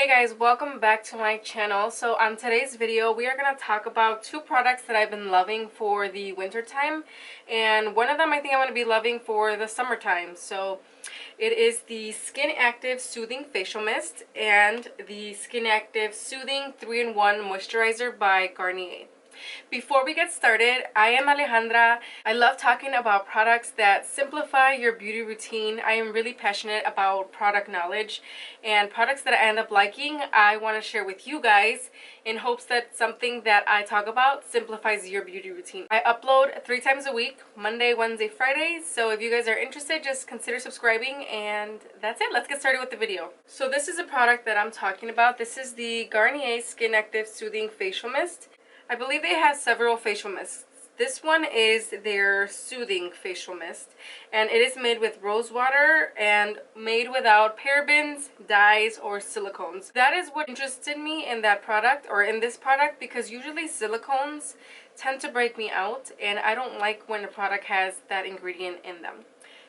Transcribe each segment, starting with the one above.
Hey guys, welcome back to my channel. So on today's video we are going to talk about two products that I've been loving for the winter time, and one of them I think I'm going to be loving for the summertime. So it is the Skin Active Soothing Facial Mist and the Skin Active Soothing 3-in-1 Moisturizer by Garnier. Before we get started, I am Alejandra. I love talking about products that simplify your beauty routine. I am really passionate about product knowledge, and products that I end up liking, I want to share with you guys in hopes that something that I talk about simplifies your beauty routine. I upload 3 times a week, Monday, Wednesday, Friday, so if you guys are interested, just consider subscribing, and that's it. Let's get started with the video. So this is a product that I'm talking about. This is the Garnier Skin Active Soothing Facial Mist. I believe they have several facial mists. This one is their soothing facial mist, and it is made with rose water and made without parabens, dyes, or silicones. That is what interested me in that product, or in this product, because usually silicones tend to break me out, and I don't like when a product has that ingredient in them.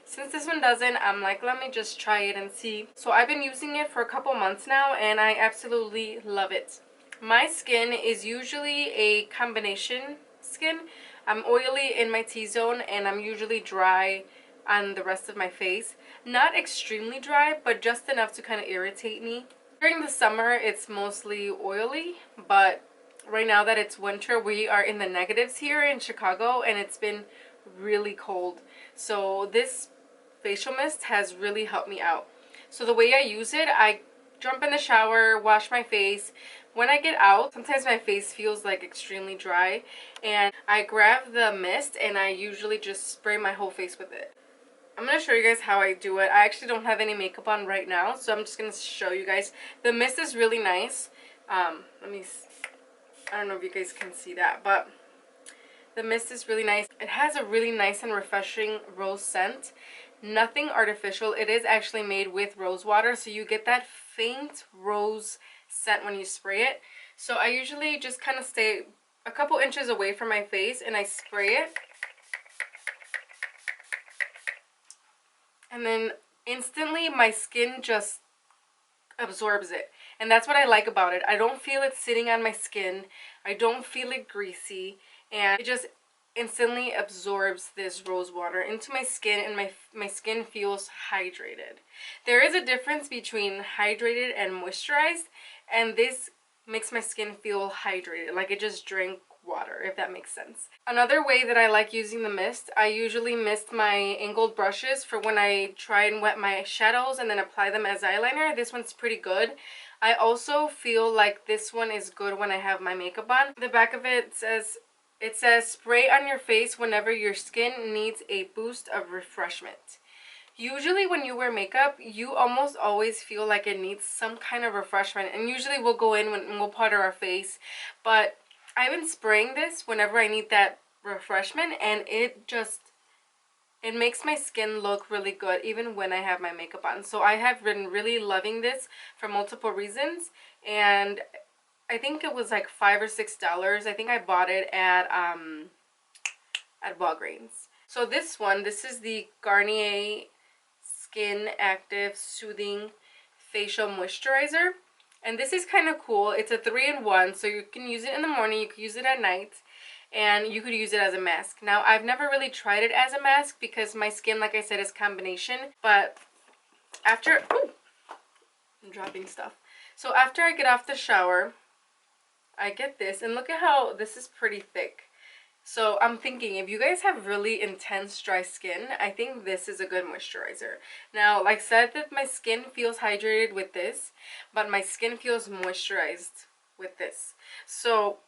Since this one doesn't, I'm like, let me just try it and see. So I've been using it for a couple months now, and I absolutely love it. My skin is usually a combination skin. I'm oily in my T-zone, and I'm usually dry on the rest of my face. Not extremely dry, but just enough to kind of irritate me. During the summer, it's mostly oily, but right now that it's winter, we are in the negatives here in Chicago, and it's been really cold. So this facial mist has really helped me out. So the way I use it, I jump in the shower, wash my face. When I get out, sometimes my face feels like extremely dry, and I grab the mist and I usually just spray my whole face with it. I'm going to show you guys how I do it. I actually don't have any makeup on right now, so I'm just going to show you guys. The mist is really nice. I don't know if you guys can see that, but the mist is really nice. It has a really nice and refreshing rose scent. Nothing artificial. It is actually made with rose water, so you get that faint rose scent when you spray it. So I usually just kind of stay a couple inches away from my face and I spray it. And then instantly my skin just absorbs it. And that's what I like about it. I don't feel it sitting on my skin. I don't feel it greasy. And it just instantly absorbs this rose water into my skin, and my skin feels hydrated. There is a difference between hydrated and moisturized, and this makes my skin feel hydrated, like it just drank water, if that makes sense. Another way that I like using the mist, I usually mist my angled brushes for when I try and wet my shadows and then apply them as eyeliner. This one's pretty good. I also feel like this one is good when I have my makeup on. The back of it says spray on your face whenever your skin needs a boost of refreshment. Usually when you wear makeup, you almost always feel like it needs some kind of refreshment, and usually we'll go in and we'll powder our face, but I've been spraying this whenever I need that refreshment, and it makes my skin look really good even when I have my makeup on. So I have been really loving this for multiple reasons, and I think it was like $5 or $6. I think I bought it at Walgreens. So this is the Garnier Skin Active Soothing Facial Moisturizer. And this is kind of cool. It's a 3-in-1, so you can use it in the morning, you can use it at night, and you could use it as a mask. Now, I've never really tried it as a mask because my skin, like I said, is combination. But after... Ooh, I'm dropping stuff. So after I get off the shower, I get this, and look at how this is pretty thick. So I'm thinking, if you guys have really intense dry skin, I think this is a good moisturizer. Now, like I said, that my skin feels hydrated with this, but my skin feels moisturized with this. So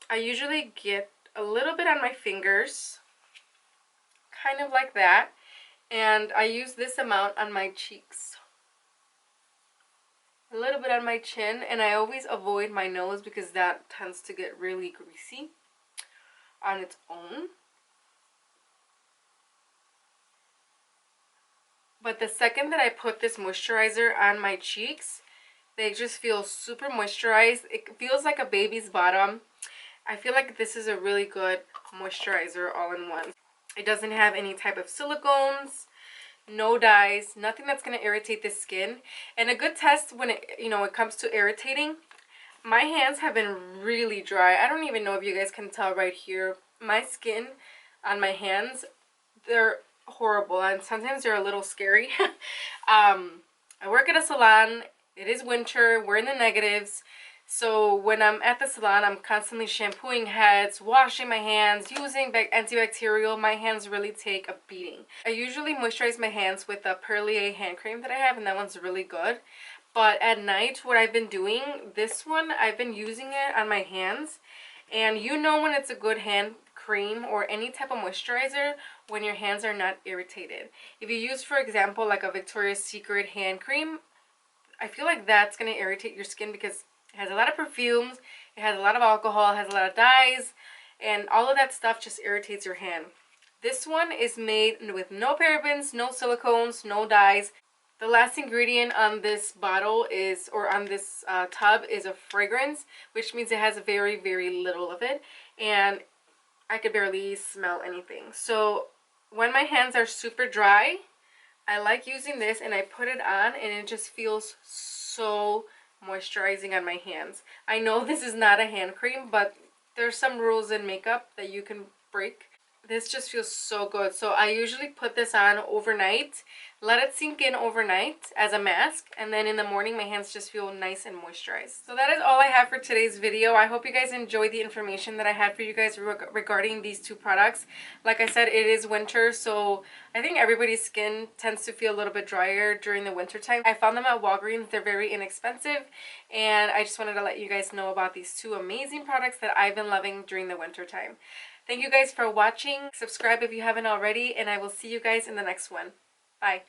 I usually get a little bit on my fingers, kind of like that, and I use this amount on my cheeks. A little bit on my chin, and I always avoid my nose because that tends to get really greasy on its own. But the second that I put this moisturizer on my cheeks, they just feel super moisturized. It feels like a baby's bottom. I feel like this is a really good moisturizer all in one. It doesn't have any type of silicones. no dyes, nothing that's going to irritate the skin. And a good test when it comes to irritating, my hands have been really dry. I don't even know if you guys can tell right here. My skin on my hands, they're horrible, and sometimes they're a little scary. I work at a salon. It is winter. We're in the negatives. So when I'm at the salon, I'm constantly shampooing heads, washing my hands, using antibacterial. My hands really take a beating. I usually moisturize my hands with a Perlier hand cream that I have, and that one's really good. But at night, what I've been doing, this one, I've been using it on my hands. And you know when it's a good hand cream or any type of moisturizer when your hands are not irritated. If you use, for example, like a Victoria's Secret hand cream, I feel like that's going to irritate your skin because it has a lot of perfumes, it has a lot of alcohol, it has a lot of dyes, and all of that stuff just irritates your hand. This one is made with no parabens, no silicones, no dyes. The last ingredient on this bottle is, or on this tub, is a fragrance, which means it has very, very little of it, and I could barely smell anything. So when my hands are super dry, I like using this, and I put it on, and it just feels so moisturizing on my hands. I know this is not a hand cream, but there's some rules in makeup that you can break. This just feels so good. So I usually put this on overnight, let it sink in overnight as a mask, and then in the morning my hands just feel nice and moisturized. So that is all I have for today's video. I hope you guys enjoyed the information that I had for you guys regarding these two products. Like I said, it is winter, so I think everybody's skin tends to feel a little bit drier during the winter time. I found them at Walgreens. They're very inexpensive, and I just wanted to let you guys know about these two amazing products that I've been loving during the winter time. Thank you guys for watching. Subscribe if you haven't already, and I will see you guys in the next one. Bye.